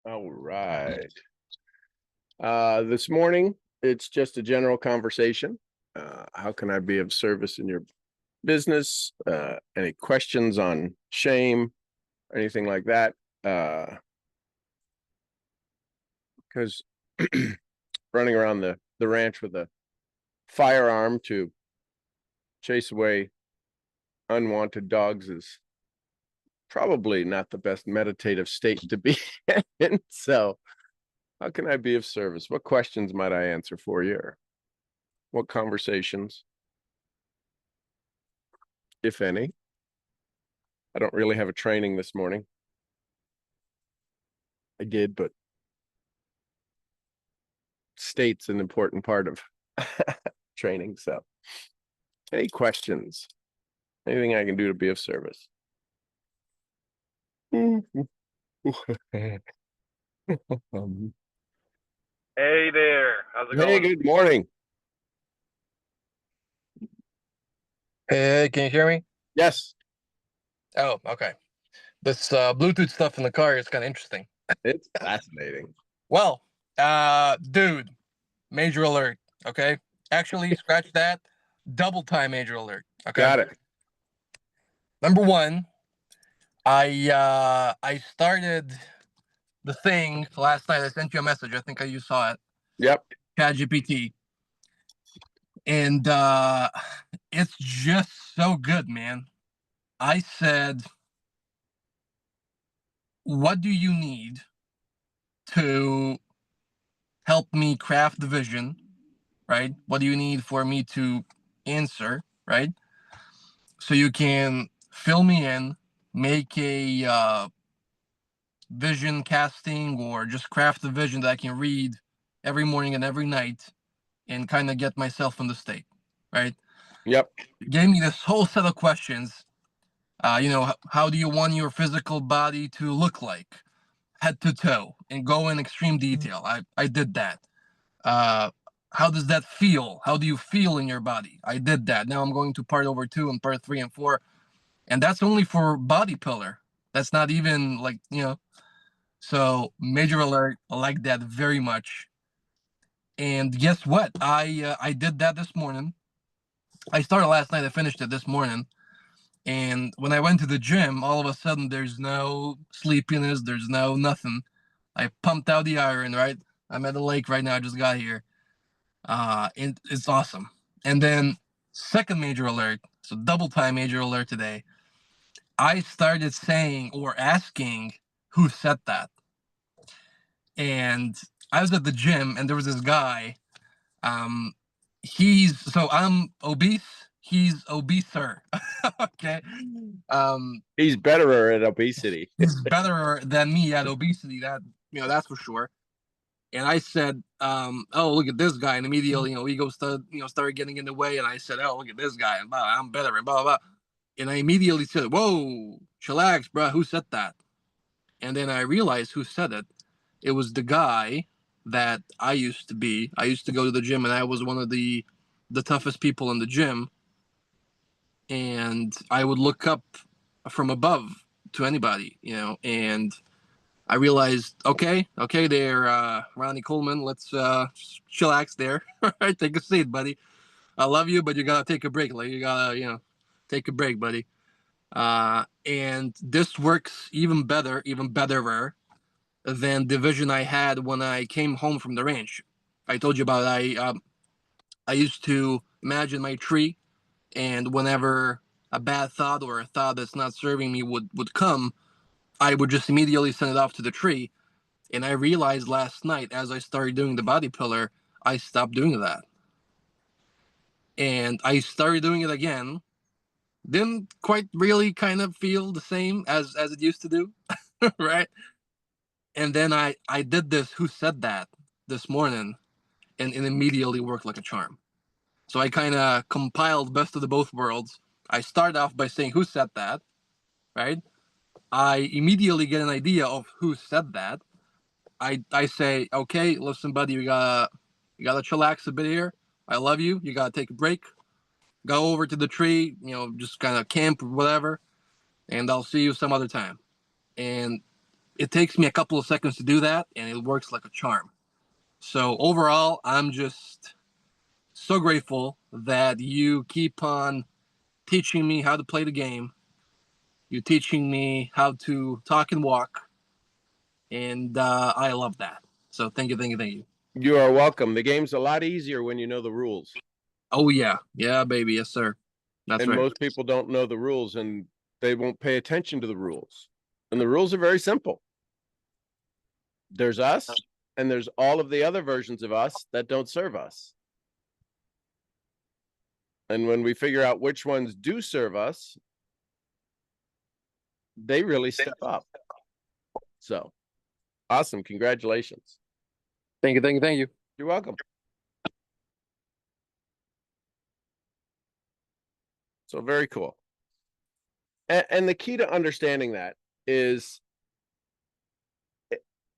All right. This morning, it's just a general conversation. How can I be of service in your business? Any questions on shame, anything like that? Because running around the ranch with a firearm to chase away unwanted dogs is probably not the best meditative state to be in. So, how can I be of service? What questions might I answer for you? Or what conversations, if any? I don't really have a training this morning. I did, but state's an important part of training. So, any questions? Anything I can do to be of service? Um, Hey there. How's it hey, going? good morning. Hey, can you hear me? Yes, Oh, okay. This Bluetooth stuff in the car is kind of interesting. it's fascinating. Well, dude, major alert. Okay, actually, scratch that. Double time major alert. Okay. Got it. Number one, I started the thing last night. I sent you a message. I think you saw it. Yep. ChatGPT, and it's just so good, man. I said, "What do you need to help me craft the vision, right? What do you need for me to answer, right? So you can fill me in, make a vision casting, or just craft a vision that I can read every morning and every night and kind of get myself in the state, right? Yep. Gave me this whole set of questions. How do you want your physical body to look like, head to toe, and go in extreme detail? I did that. Uh, how does that feel? How do you feel in your body? I did that. Now I'm going to part over 2 and part 3 and 4. And that's only for body pillar. That's not even so major alert. I like that very much. And guess what? I did that this morning. I started last night. I finished it this morning. And when I went to the gym, all of a sudden there's no sleepiness. There's no nothing. I pumped out the iron, right? I'm at the lake right now. I just got here. It's awesome. And then second major alert, so double time major alert today. I started saying or asking who said that, and I was at the gym, and there was this guy. Um, I'm obese. He's obeser. Okay. He's better at obesity. He's better than me at obesity. That's for sure. And I said, "Oh, look at this guy!" And immediately, ego started getting in the way. And I said, "Oh, look at this guy!" And blah, I'm better, and blah blah blah. And I immediately said, "Whoa, chillax, bro. Who said that?" And then I realized who said it. It was the guy that I used to be. I used to go to the gym, and I was one of the toughest people in the gym. And I would look up from above to anybody, and I realized, okay, there, Ronnie Coleman, let's chillax there. All right, take a seat, buddy. I love you, but you gotta take a break. Like you gotta, take a break, buddy. And this works even better, even betterer than the vision I had when I came home from the ranch. I told you about it. I used to imagine my tree, and whenever a bad thought or a thought that's not serving me would come, I would just immediately send it off to the tree. And I realized last night, as I started doing the body pillar, I stopped doing that. And I started doing it again. Didn't quite really kind of feel the same as it used to do, right? And then I did this who said that this morning, and it immediately worked like a charm. So I kind of compiled best of the both worlds. I start off by saying who said that, right? I immediately get an idea of who said that. I say, okay, listen, buddy, you gotta chillax a bit here. I love you. You gotta take a break. Go over to the tree, just kind of camp or whatever, and I'll see you some other time. And it takes me a couple of seconds to do that, and it works like a charm. So overall, I'm just so grateful that you keep on teaching me how to play the game. You're teaching me how to talk and walk, and I love that. So thank you, thank you, thank you. You are welcome. The game's a lot easier when you know the rules. Oh yeah, yeah, baby, yes sir. That's And right. most people don't know the rules and they won't pay attention to the rules. And the rules are very simple. There's us, and there's all of the other versions of us that don't serve us. And when we figure out which ones do serve us, they really step up. So awesome. Congratulations. Thank you, thank you, thank you. You're welcome. So very cool. And the key to understanding that is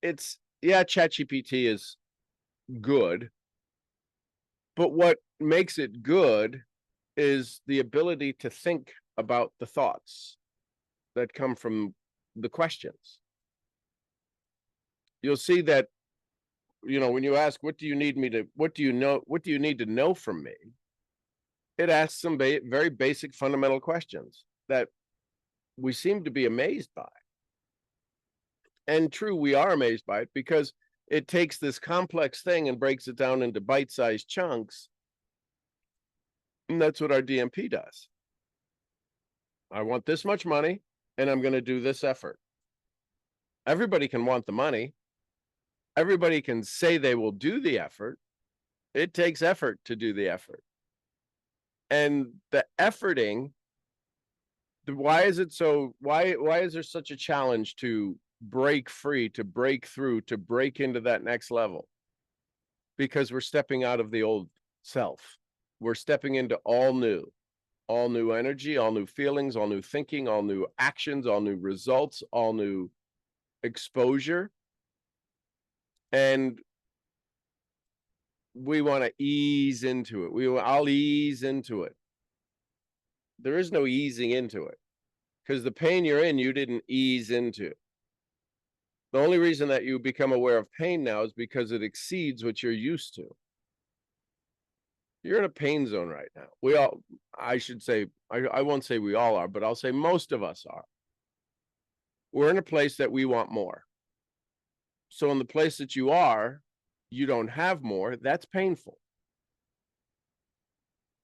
it's, yeah, ChatGPT is good, but what makes it good is the ability to think about the thoughts that come from the questions. You'll see that, you know, when you ask, what do you need to know from me? It asks some very basic fundamental questions that we seem to be amazed by. And true, we are amazed by it because it takes this complex thing and breaks it down into bite-sized chunks. And that's what our DMP does. I want this much money and I'm going to do this effort. Everybody can want the money. Everybody can say they will do the effort. It takes effort to do the effort. And the efforting, why is there such a challenge to break free, to break through, to break into that next level? Because we're stepping out of the old self. We're stepping into all new energy, all new feelings, all new thinking, all new actions, all new results, all new exposure. And we want to ease into it. I'll ease into it. There is no easing into it because the pain you're in, you didn't ease into. The only reason that you become aware of pain now is because it exceeds what you're used to. You're in a pain zone right now. I should say, I won't say we all are, but I'll say most of us are. We're in a place that we want more. So in the place that you are, you don't have more, that's painful.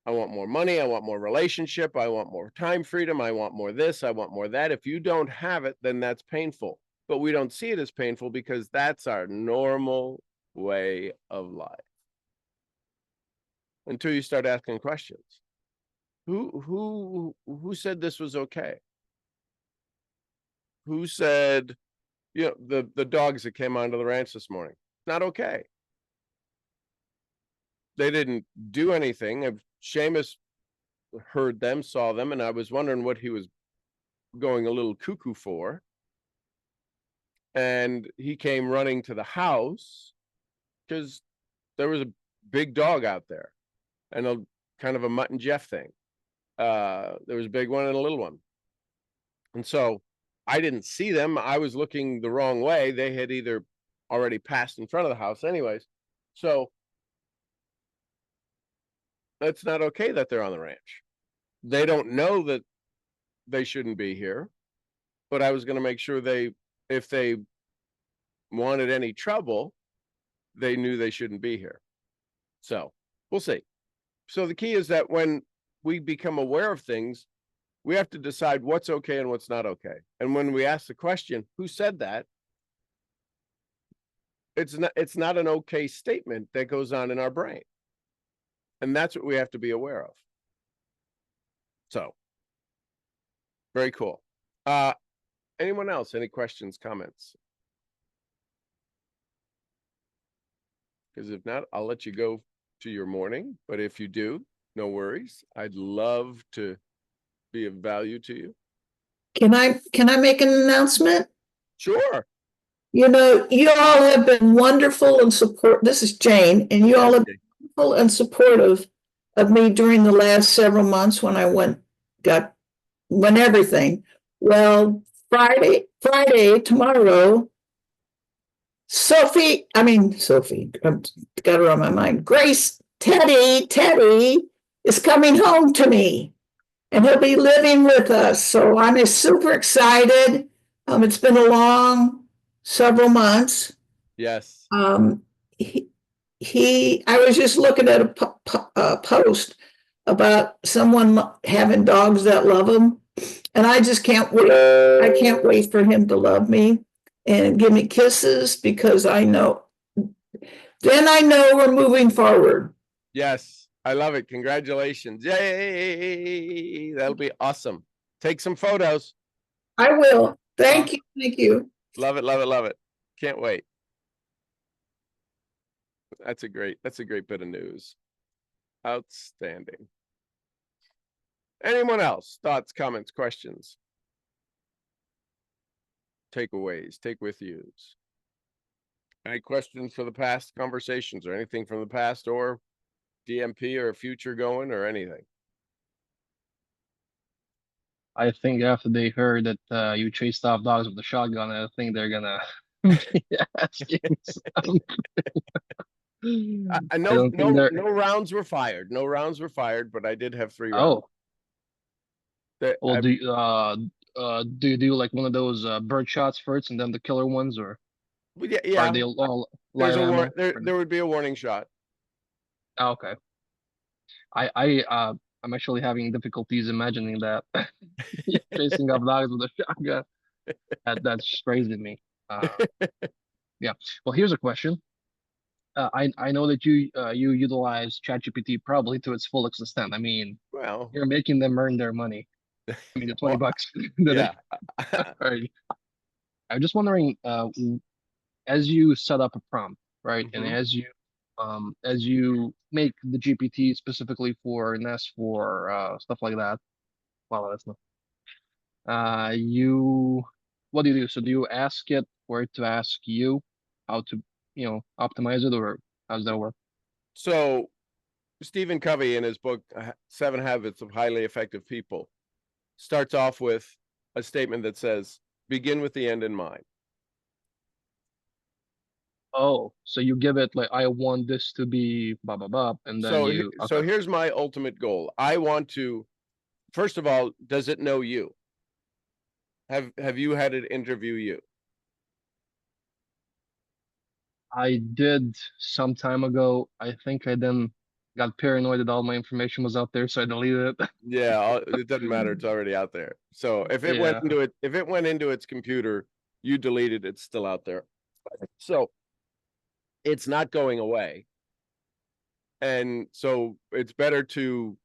I want more money, I want more relationship, I want more time freedom, I want more this, I want more that. If you don't have it, then that's painful. But we don't see it as painful because that's our normal way of life. Until you start asking questions. Who said this was okay? Who said, you know, the dogs that came onto the ranch this morning, not okay. They didn't do anything. Seamus heard them, saw them, and I was wondering what he was going a little cuckoo for. And he came running to the house because there was a big dog out there and a kind of a Mutt and Jeff thing. There was a big one and a little one. And so I didn't see them. I was looking the wrong way. They had either already passed in front of the house anyways. So it's not okay that they're on the ranch. They don't know that they shouldn't be here, but I was going to make sure if they wanted any trouble, they knew they shouldn't be here. So we'll see. So the key is that when we become aware of things, we have to decide what's okay and what's not okay. And when we ask the question, who said that? It's not an okay statement that goes on in our brain. And that's what we have to be aware of. So very cool. Anyone else? Any questions, comments? Because if not, I'll let you go to your morning. But if you do, no worries. I'd love to be of value to you. Can I make an announcement? Sure. You know, you all have been wonderful and support. This is Jane, and you all have been wonderful and supportive of me during the last several months when I went everything. Well, Friday, Friday, tomorrow, Sophie, got her on my mind. Grace, Teddy is coming home to me and he'll be living with us. So I'm super excited. It's been a long several months. Yes. I was just looking at a post about someone having dogs that love him. And I just can't wait. I can't wait for him to love me and give me kisses because I know, then I know we're moving forward. Yes. I love it. Congratulations. Yay. That'll be awesome. Take some photos. I will. Thank you. Thank you. Love it. Love it. Love it. Can't wait. That's a great bit of news. Outstanding. Anyone else? Thoughts, comments, questions? Takeaways, take with yous. Any questions for the past conversations or anything from the past or DMP or future going or anything? I think after they heard that you chased off dogs with a shotgun, I think they're gonna be asking something. I No don't think they're. rounds were fired. No rounds were fired, but I did have 3 rounds. Oh, That well, I- do you do like one of those bird shots first and then the killer ones, or well, yeah, are they all there's live a ammo? there would be a warning shot. Oh, okay. I'm actually having difficulties imagining that chasing off dogs with a shotgun. That's crazy to me. Yeah. Well, here's a question. I know that you utilize ChatGPT probably to its full extent. I mean, Well, you're making them earn their money. I mean, the $20 that yeah. Right. I'm just wondering, as you set up a prompt, right, and as you make the GPT specifically for Nest for stuff like that. Wow, that's not. What do you do? So do you ask it for it to ask you how to, optimize it, or how does that work? So Stephen Covey in his book, 7 Habits of Highly Effective People, starts off with a statement that says, begin with the end in mind. Oh, so you give it like, I want this to be blah, blah, blah, and then So here's my ultimate goal. I want to, first of all, does it know you? Have you had it interview you? I did some time ago. I think I then got paranoid that all my information was out there, so I deleted it. Yeah, it doesn't matter. It's already out there. So if it went Yeah. into its computer, you deleted it, it's still out there. So it's not going away. And so it's better to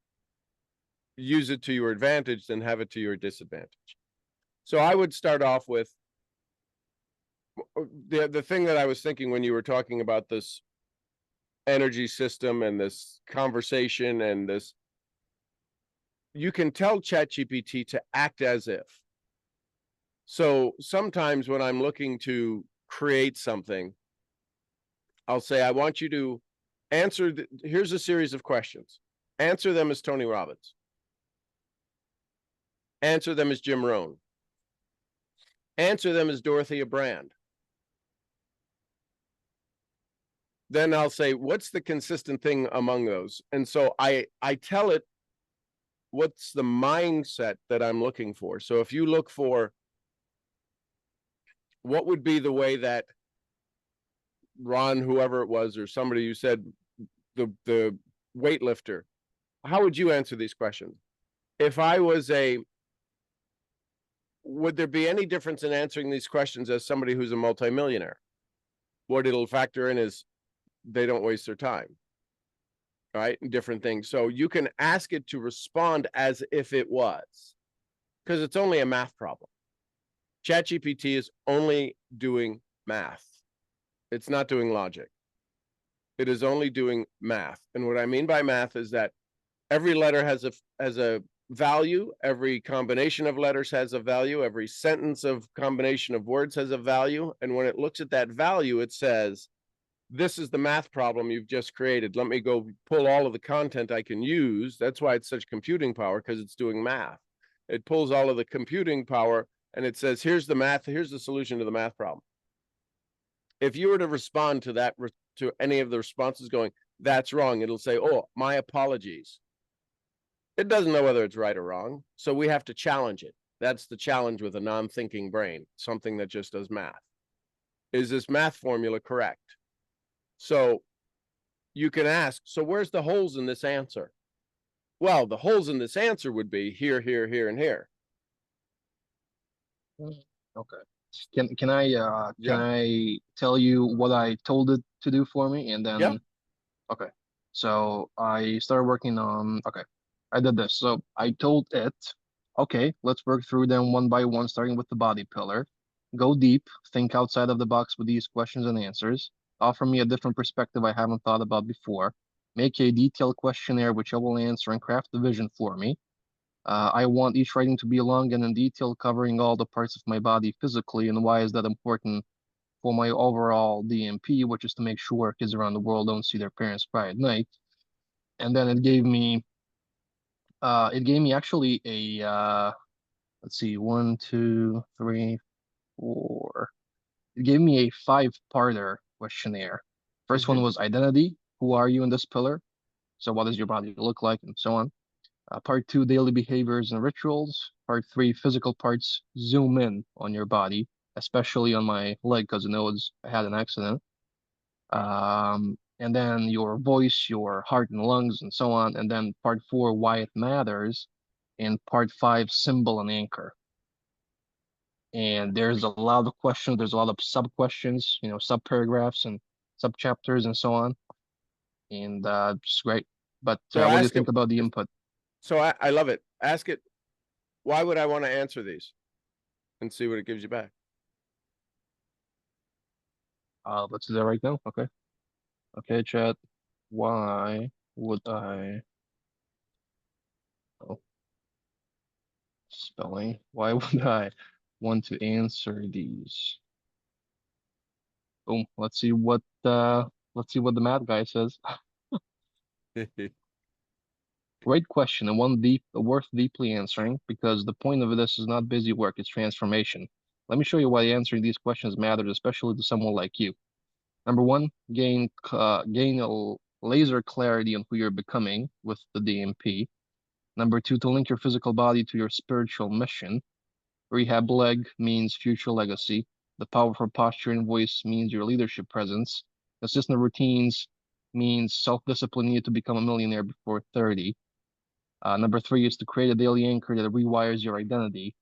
use it to your advantage than have it to your disadvantage. So I would start off with the thing that I was thinking when you were talking about this energy system and this conversation and this, you can tell ChatGPT to act as if. So sometimes when I'm looking to create something, I'll say, I want you to answer, here's a series of questions. Answer them as Tony Robbins. Answer them as Jim Rohn. Answer them as Dorothea Brand. Then I'll say, what's the consistent thing among those? And so I tell it what's the mindset that I'm looking for. So if you look for what would be the way that Ron, whoever it was, or somebody you said, the weightlifter, how would you answer these questions? If I was would there be any difference in answering these questions as somebody who's a multimillionaire? What it'll factor in is they don't waste their time, right? And different things. So you can ask it to respond as if it was, because it's only a math problem. ChatGPT is only doing math. It's not doing logic. It is only doing math. And what I mean by math is that every letter has a value, every combination of letters has a value, every sentence of combination of words has a value. And when it looks at that value, it says, this is the math problem you've just created. Let me go pull all of the content I can use. That's why it's such computing power, because it's doing math. It pulls all of the computing power and it says, here's the math, here's the solution to the math problem. If you were to respond to that, to any of the responses going, that's wrong, it'll say, oh, my apologies. It doesn't know whether it's right or wrong, so we have to challenge it. That's the challenge with a non-thinking brain, something that just does math. Is this math formula correct? So you can ask, so where's the holes in this answer? Well, the holes in this answer would be here, here, here, and here. Okay. Can I Yeah. tell you what I told it to do for me, and then Yeah. Okay. So I started working on I did this. So I told it, okay, let's work through them one by one, starting with the body pillar. Go deep, think outside of the box with these questions and answers. Offer me a different perspective I haven't thought about before. Make a detailed questionnaire which I will answer, and craft the vision for me. I want each writing to be long and in detail, covering all the parts of my body physically, and why is that important for my overall DMP, which is to make sure kids around the world don't see their parents cry at night. And then it gave me actually a let's see, 1, 2, 3, 4. It gave me a 5-parter questionnaire. First one was identity. Who are you in this pillar? So what does your body look like, and so on. Part 2, daily behaviors and rituals. Part 3, physical parts. Zoom in on your body, especially on my leg, because I had an accident. And then your voice, your heart and lungs, and so on. And then part 4, why it matters. And part 5, symbol and anchor. And there's a lot of questions. There's a lot of sub questions, sub paragraphs and sub chapters and so on. And it's great. But So what do you ask think it- about the input? So I love it. Ask it, why would I want to answer these? And see what it gives you back. Let's do that right now. Okay. Okay, chat. Why would I? Oh, spelling. Why would I want to answer these? Boom. Let's see what the math guy says. Great question, and one worth deeply answering, because the point of this is not busy work, it's transformation. Let me show you why answering these questions matters, especially to someone like you. Number 1, gain a laser clarity on who you're becoming with the DMP. Number 2, to link your physical body to your spiritual mission. Rehab leg means future legacy. The powerful posture and voice means your leadership presence. Consistent routines means self-discipline needed to become a millionaire before 30. Number 3 is to create a daily anchor that rewires your identity.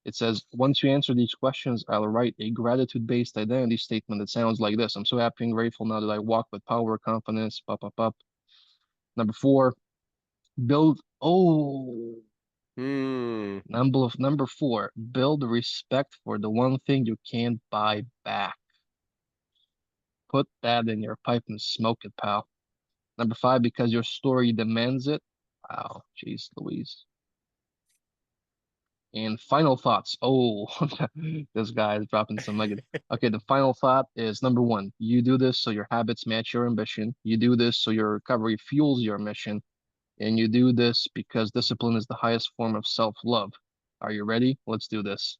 It says, once you answer these questions, I'll write a gratitude-based identity statement that sounds like this. I'm so happy and grateful now that I walk with power, confidence, Number 4, build, number 4, build respect for the one thing you can't buy back. Put that in your pipe and smoke it, pal. Number 5, because your story demands it. Wow, jeez Louise. And final thoughts. Oh, this guy is dropping some nugget. Okay, the final thought is number 1, you do this so your habits match your ambition. You do this so your recovery fuels your mission. And you do this because discipline is the highest form of self-love. Are you ready? Let's do this.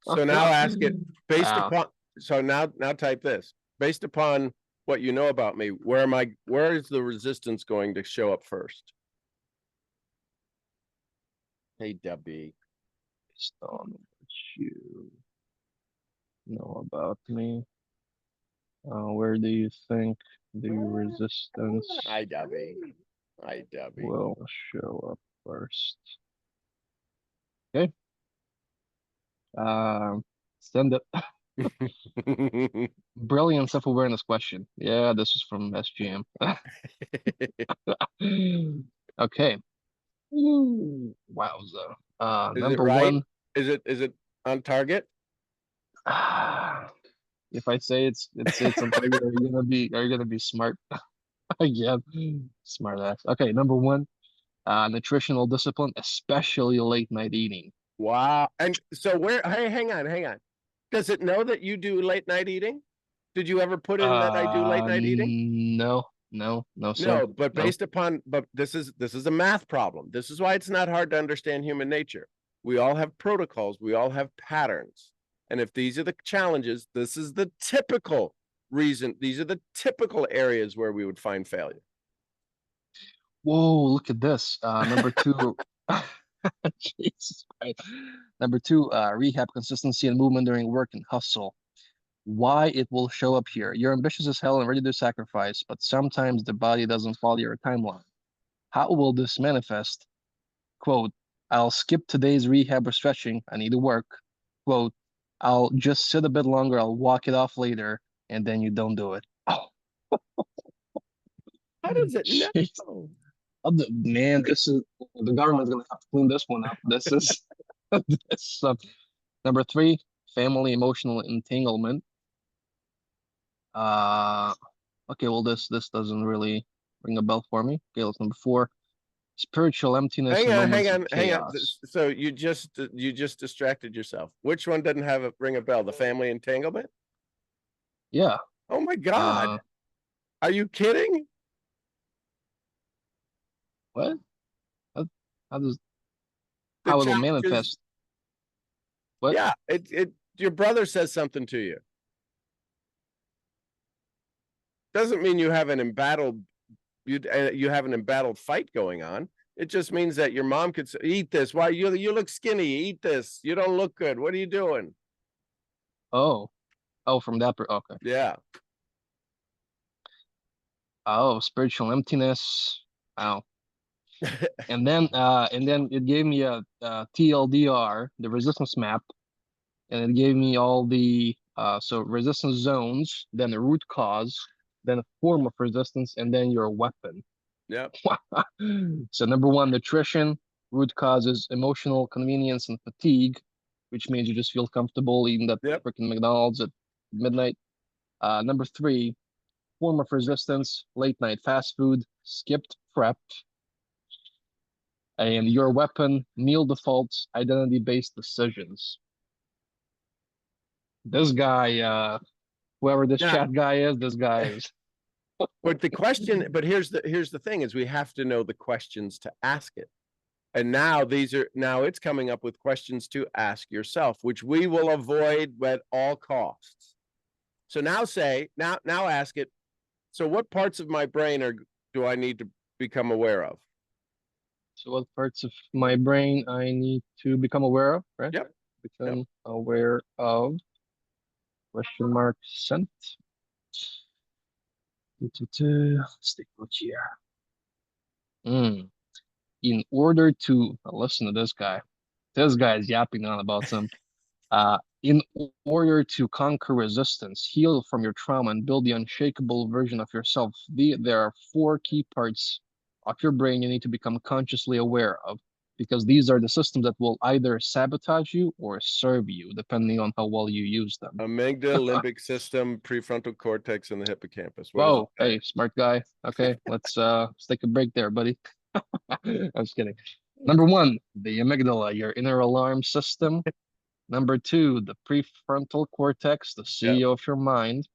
So now ask it based Wow. upon, so now type this, based upon what you know about me, where is the resistance going to show up first? Hey, Debbie. Based on what you know about me, where do you think the resistance Hi, Debbie. Hi, Debbie. will show up first? Okay. Send it. Brilliant self-awareness question. Yeah, this is from SGM. Okay. Ooh, wowza. Is it Number right? 1. Is it on target? If I say it's on target, are you gonna be smart? Yeah, smart ass. Okay, number 1, nutritional discipline, especially late night eating. Wow. And so hey, hang on. Does it know that you do late night eating? Did you ever put in that I do late night eating? No, sir. No, but No. based upon, but this is a math problem. This is why it's not hard to understand human nature. We all have protocols. We all have patterns. And if these are the challenges, this is the typical reason. These are the typical areas where we would find failure. Whoa, look at this. Number two. Jesus Christ. Number two, rehab consistency and movement during work and hustle. Why it will show up here. You're ambitious as hell and ready to sacrifice, but sometimes the body doesn't follow your timeline. How will this manifest? Quote, I'll skip today's rehab or stretching. I need to work. Quote, I'll just sit a bit longer. I'll walk it off later. And then you don't do it. Oh, How does it jeez. know? Man, this is the government's gonna have to clean this one up. This is this number three, family emotional entanglement. Okay, well this doesn't really ring a bell for me. Okay, let's number four. Spiritual emptiness and moments of Hang on. chaos. So you just distracted yourself. Which one doesn't have a ring a bell? The family entanglement? Yeah. Oh my God. Uh, Are you kidding? what? How does The how it'll challenges- manifest? What? Yeah, your brother says something to you. Doesn't mean you have an embattled you have an embattled fight going on. It just means that your mom could say, eat this. Why you look skinny? Eat this. You don't look good. What are you doing? Oh. Oh, from that okay. Yeah. Oh, spiritual emptiness. Wow. And then it gave me a TLDR, the resistance map, and it gave me all the so resistance zones, then the root cause, then a form of resistance, and then your weapon. Yep. So number one, nutrition. Root causes emotional convenience and fatigue, which means you just feel comfortable eating that Yep. freaking McDonald's at midnight. Number three, form of resistance, late night fast food, skipped prep. And your weapon, meal defaults, identity-based decisions. This guy, whoever this Yeah. chat guy is, this guy is. But the question, but here's the thing is we have to know the questions to ask it. And now it's coming up with questions to ask yourself, which we will avoid at all costs. So now ask it. So what parts of my brain do I need to become aware of? So what parts of my brain I need to become aware of, right? Yep. Become aware of. Question mark sent. Let's take a look here. In order to listen to this guy is yapping on about some. In order to conquer resistance, heal from your trauma, and build the unshakable version of yourself, there are four key parts of your brain you need to become consciously aware of, because these are the systems that will either sabotage you or serve you, depending on how well you use them. Amygdala, limbic system, prefrontal cortex, and the hippocampus. What Whoa, else? hey, smart guy. Okay, let's take a break there, buddy. I'm just kidding. Number one, the amygdala, your inner alarm system. Number two, the prefrontal cortex, the CEO of your mind.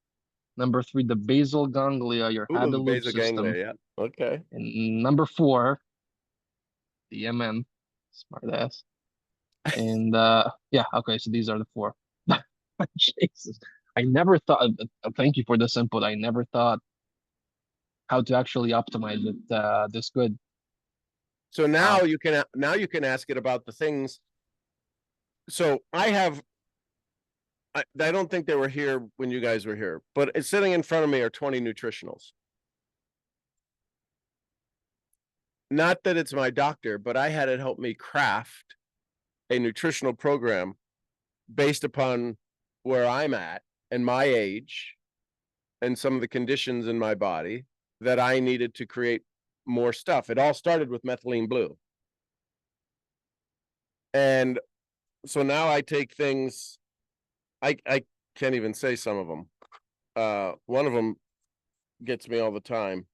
Number three, the basal ganglia, your Ooh, habit the loop basal system. ganglia, yeah. Okay. And number four, the MN, smart ass. And yeah, okay, so these are the four. Jesus, I never thought. Thank you for this input. I never thought how to actually optimize it this good. So now Wow. you can ask it about the things. So I don't think they were here when you guys were here, but it's sitting in front of me are 20 nutritionals. Not that it's my doctor, but I had it help me craft a nutritional program based upon where I'm at and my age and some of the conditions in my body that I needed to create more stuff. It all started with methylene blue. And so now I take things, I can't even say some of them. One of them gets me all the time.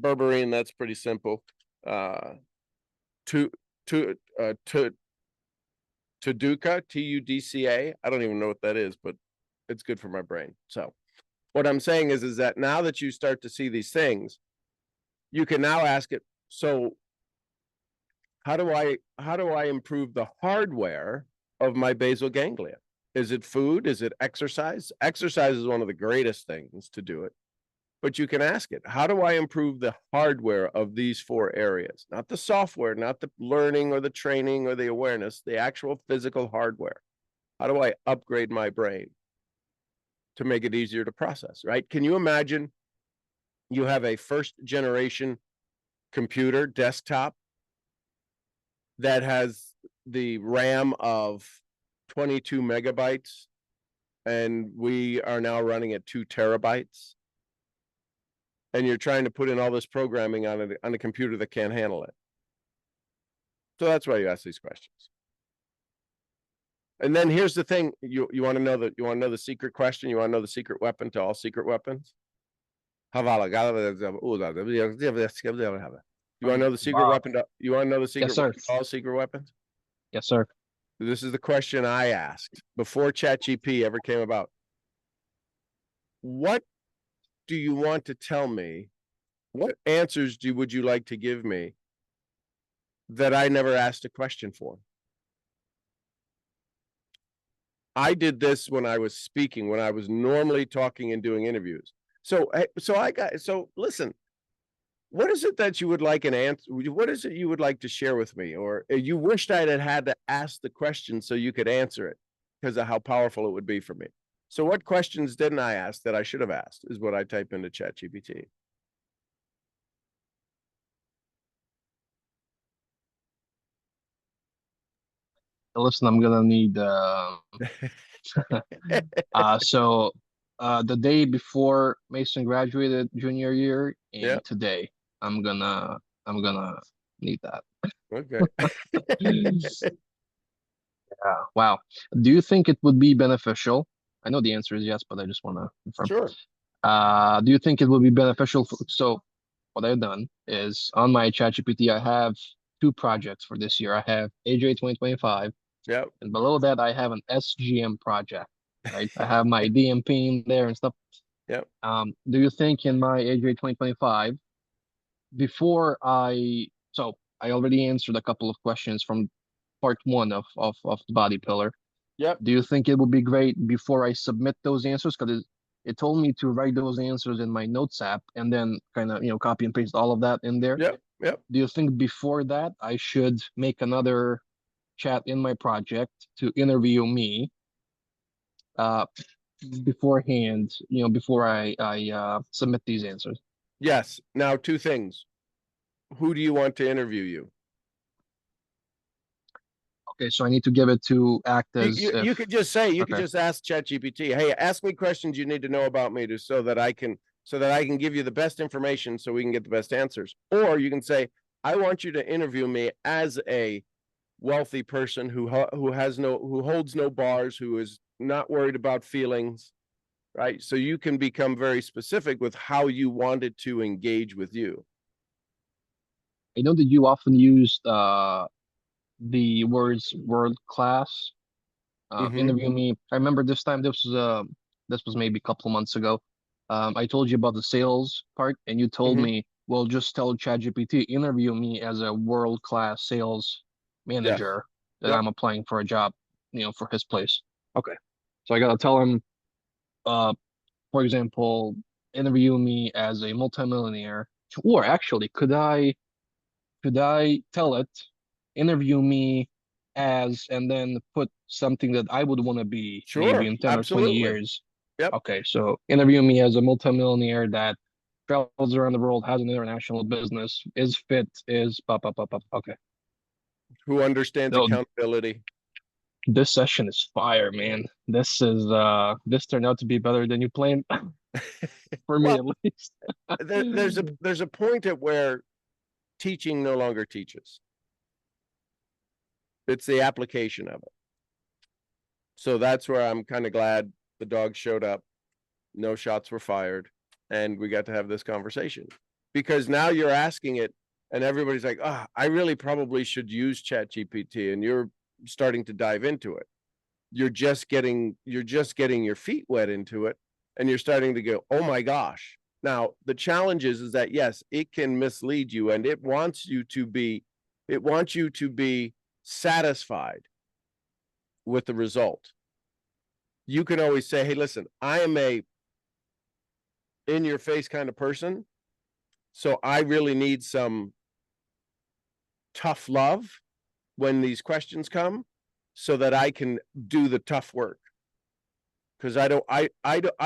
Berberine, that's pretty simple. Tuduca, TUDCA. I don't even know what that is, but it's good for my brain. So what I'm saying is that now that you start to see these things, you can now ask it, so how do I improve the hardware of my basal ganglia? Is it food? Is it exercise? Exercise is one of the greatest things to do it. But you can ask it, how do I improve the hardware of these 4 areas? Not the software, not the learning or the training or the awareness, the actual physical hardware. How do I upgrade my brain to make it easier to process, right? Can you imagine you have a first generation computer desktop that has the RAM of 22 megabytes, and we are now running at 2 terabytes. And you're trying to put in all this programming on a computer that can't handle it. So that's why you ask these questions. And then here's the thing, you want to know the secret question? You want to know the secret weapon to all secret weapons? You want to know the secret Wow. weapon you want to know the secret sir. weapon to all secret weapons? Yes, sir. This is the question I asked before ChatGPT ever came about. What do you want to tell me? What answers would you like to give me that I never asked a question for? I did this when I was speaking, when I was normally talking and doing interviews. So listen, what is it that you would like an answer? What is it you would like to share with me? Or you wished I had to ask the question so you could answer it because of how powerful it would be for me. So what questions didn't I ask that I should have asked is what I type into ChatGPT. Listen, I'm gonna need the day before Mason graduated junior year and Yep. today, I'm gonna need that. Okay. Yeah. Wow. Do you think it would be beneficial? I know the answer is yes, but I just want to confirm. Sure. Do you think it would be beneficial so what I've done is on my ChatGPT, I have 2 projects for this year. I have AJ 2025, Yep. and below that I have an SGM project, right? I have my DMP in there and stuff. Yep. Do you think in my AJ 2025, so I already answered a couple of questions from part 1 of the body pillar. Yep. Do you think it would be great before I submit those answers? Because it told me to write those answers in my notes app and then kind of, copy and paste all of that in there. Yep. Yep. Do you think before that I should make another chat in my project to interview me beforehand, before I submit these answers? Yes. Now, 2 things. Who do you want to interview you? Okay, so I need to give it to act as You could just say, you could Okay. just ask ChatGPT, hey, ask me questions you need to know about me so that I can give you the best information so we can get the best answers. Or you can say, I want you to interview me as a wealthy person who holds no bars, who is not worried about feelings, right? So you can become very specific with how you wanted to engage with you. I know that you often use the words world class. Mhm. Interview me. I remember this time. This was maybe a couple of months ago. I told you about the sales part, and you told Mhm. me, well, just tell ChatGPT, interview me as a world class sales manager that Yep. I'm applying for a job, for his place. Okay, so I gotta tell him, for example, interview me as a multimillionaire, or actually, could I tell it, interview me as, and then put something that I would want to be maybe Sure. in 10 or 20 Absolutely. years? Yep. Okay, so interview me as a multimillionaire that travels around the world, has an international business, is fit, is pop. Okay. Who understands No, accountability? this session is fire, man. This turned out to be better than you planned for me, Well, at least. there's a point at where teaching no longer teaches. It's the application of it. So that's where I'm kind of glad the dog showed up. No shots were fired, and we got to have this conversation. Because now you're asking it, and everybody's like, "Ah, I really probably should use ChatGPT," and you're starting to dive into it. You're just getting your feet wet into it, and you're starting to go, "Oh my gosh." Now, the challenge is that yes, it can mislead you, and it wants you to be It wants you to be satisfied with the result. You can always say, hey, listen, I am a in your face kind of person. So I really need some tough love when these questions come so that I can do the tough work. Because I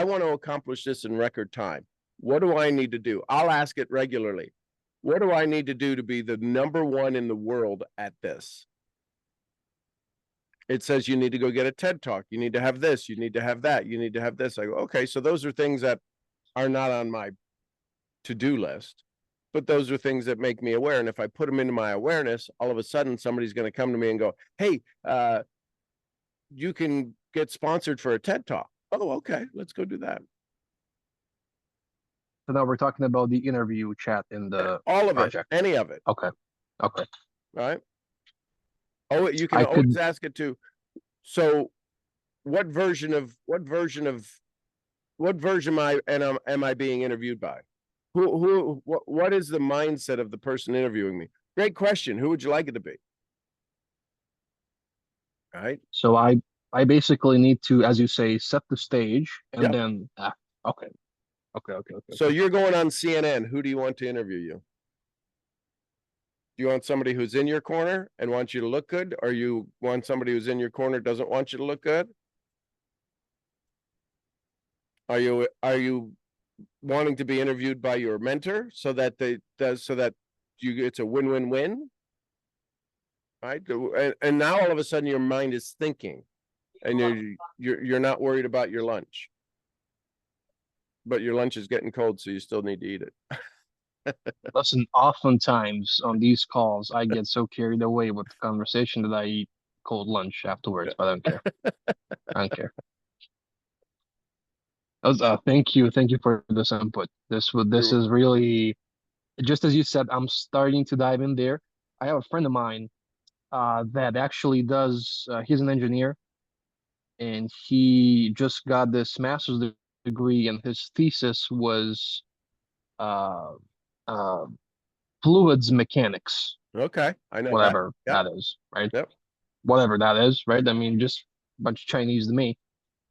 want to accomplish this in record time. What do I need to do? I'll ask it regularly. What do I need to do to be the #1 in the world at this? It says you need to go get a TED Talk. You need to have this. You need to have that. You need to have this. I go, okay, so those are things that are not on my to-do list, but those are things that make me aware. And if I put them into my awareness, all of a sudden somebody's going to come to me and go, hey, you can get sponsored for a TED Talk. Oh, okay, let's go do that. So now we're talking about the interview chat in the All of project. it, any of it, Okay. Okay. right? Oh, you can I always could- ask it to. So what version am I being interviewed by? What is the mindset of the person interviewing me? Great question. Who would you like it to be? Right? So I basically need to, as you say, set the stage and Yep. then act. Okay. Okay. So you're going on CNN. Who do you want to interview you? Do you want somebody who's in your corner and wants you to look good, or you want somebody who's in your corner doesn't want you to look good? Are you wanting to be interviewed by your mentor so that it's a win-win-win? Right? And now all of a sudden your mind is thinking and you're not worried about your lunch. But your lunch is getting cold, so you still need to eat it. Listen, oftentimes on these calls, I get so carried away with the conversation that I eat cold lunch afterwards, but I don't care. I don't care. Thank you for this input. This is really, just as you said, I'm starting to dive in there. I have a friend of mine that actually does, he's an engineer, and he just got this master's degree, and his thesis was fluids mechanics, Okay, I know whatever Yep. that is, right? Yep. Whatever that is, right? I mean, just a bunch of Chinese to me.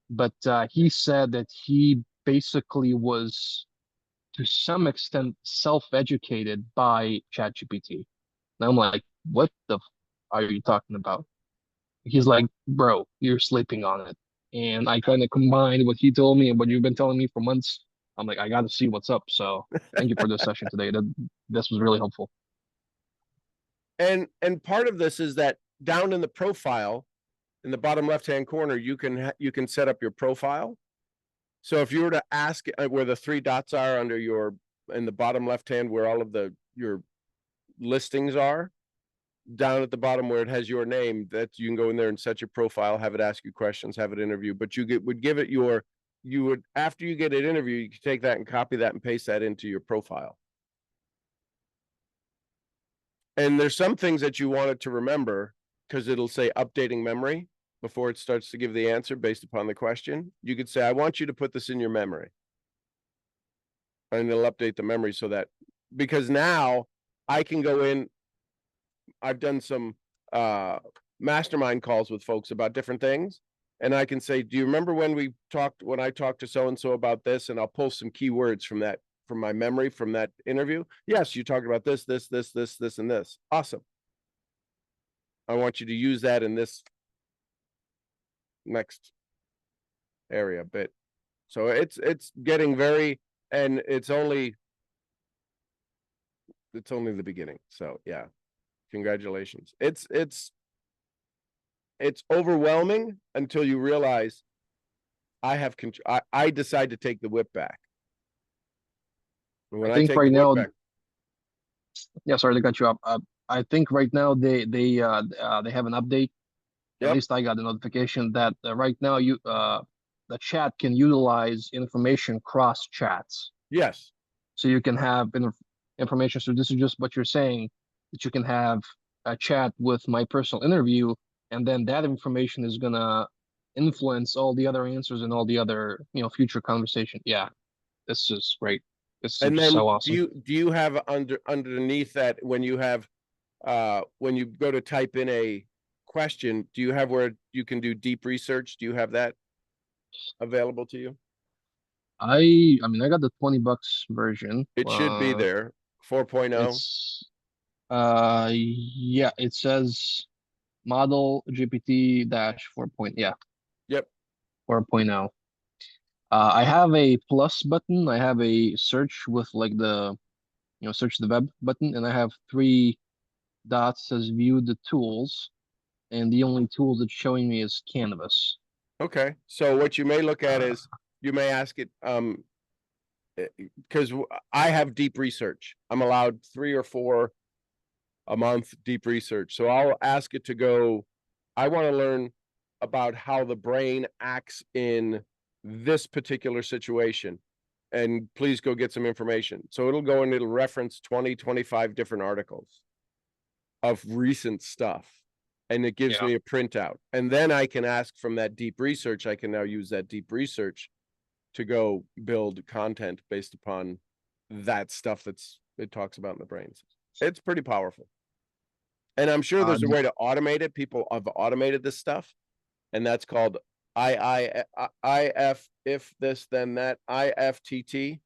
But he said that he basically was, to some extent, self-educated by ChatGPT. And I'm like, what the are you talking about? He's like, bro, you're sleeping on it. And I kind of combined what he told me and what you've been telling me for months. I'm like, I got to see what's up. So thank you for this session today. This was really helpful. And part of this is that down in the profile, in the bottom left-hand corner, you can set up your profile. So if you were to ask where the 3 dots are under in the bottom left-hand, where all of your listings are, down at the bottom where it has your name, that you can go in there and set your profile, have it ask you questions, have it interview, but would give it after you get it interviewed, you can take that and copy that and paste that into your profile. And there's some things that you want it to remember because it'll say updating memory before it starts to give the answer based upon the question. You could say, I want you to put this in your memory. And it'll update the memory so that, because now I can go in, I've done some mastermind calls with folks about different things. And I can say, do you remember when I talked to so-and-so about this? And I'll pull some keywords from my memory from that interview. Yes, you talked about this, and this. Awesome. I want you to use that in this next area bit. So it's getting very, and it's only the beginning. So yeah, congratulations. It's overwhelming until you realize I have control. I decide to take the whip back. When I think take right the whip now, back, yeah, sorry to cut you off. I think right now they have an update. At Yep. least I got a notification that right now the chat can utilize information cross chats. yes. So you can have information. So this is just what you're saying, that you can have a chat with my personal interview, and then that information is gonna influence all the other answers and all the other future conversation. Yeah, this is great. This is And then so awesome. do you have underneath that when you have when you go to type in a question, do you have where you can do deep research? Do you have that available to you? I mean, I got the $20 version. It should be there, 4.0. It's yeah, it says model GPT dash 4. Yeah, Yep. 4.0. I have a plus button. I have a search with like the, search the web button, and I have 3 dots says view the tools, and the only tool that's showing me is Canvas. Okay, so what you may look at is, you may ask it, because I have deep research. I'm allowed 3 or 4 a month deep research. So I'll ask it to go, I want to learn about how the brain acts in this particular situation. And please go get some information. So it'll go and it'll reference 20, 25 different articles of recent stuff. And it gives me a printout. And then I can ask from that deep research, I can now use that deep research to go build content based upon that stuff it talks about in the brains. It's pretty powerful. And I'm sure there's a way to automate it. People have automated this stuff. And that's called IF, if this, then that, IFTT.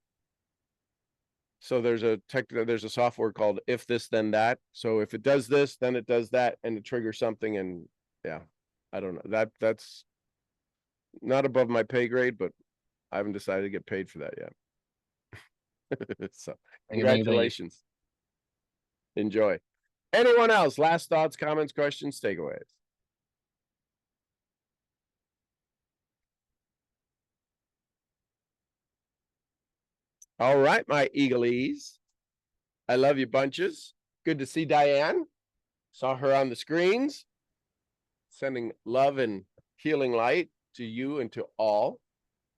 So there's a software called if this, then that. So if it does this, then it does that, and it triggers something. And yeah, I don't know. That's not above my pay grade, but I haven't decided to get paid for that yet. So congratulations. Enjoy. Anyone else? Last thoughts, comments, questions, takeaways? All right, my eagles. I love you bunches. Good to see Diane. Saw her on the screens. Sending love and healing light to you and to all.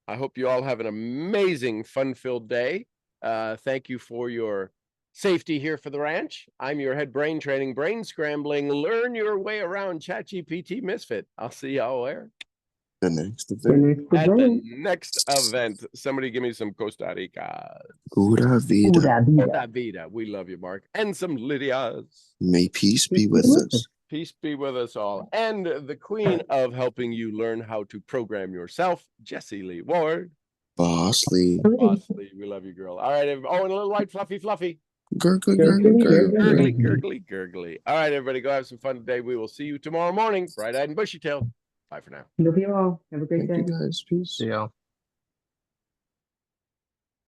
I hope you all have an amazing, fun-filled day. Thank you for your safety here for the ranch. I'm your head brain training, brain scrambling, learn your way around ChatGPT misfit. I'll see y'all where? The next event. At the next event. Somebody give me some Costa Rica. Pura vida. Pura vida. We love you, Mark. And some Lydias. May peace be with us. Peace be with us all. And the queen of helping you learn how to program yourself, Jessie Lee Ward. Boss Lee. Boss Lee, we love you, girl. All right. Oh, and a little white fluffy. Gurgly, gurgly, gurgly. Gurgly. All right, everybody, go have some fun today. We will see you tomorrow morning, bright-eyed and bushy-tailed. Bye for now. Love you all. Have a great Thank day. you guys. Peace. See y'all.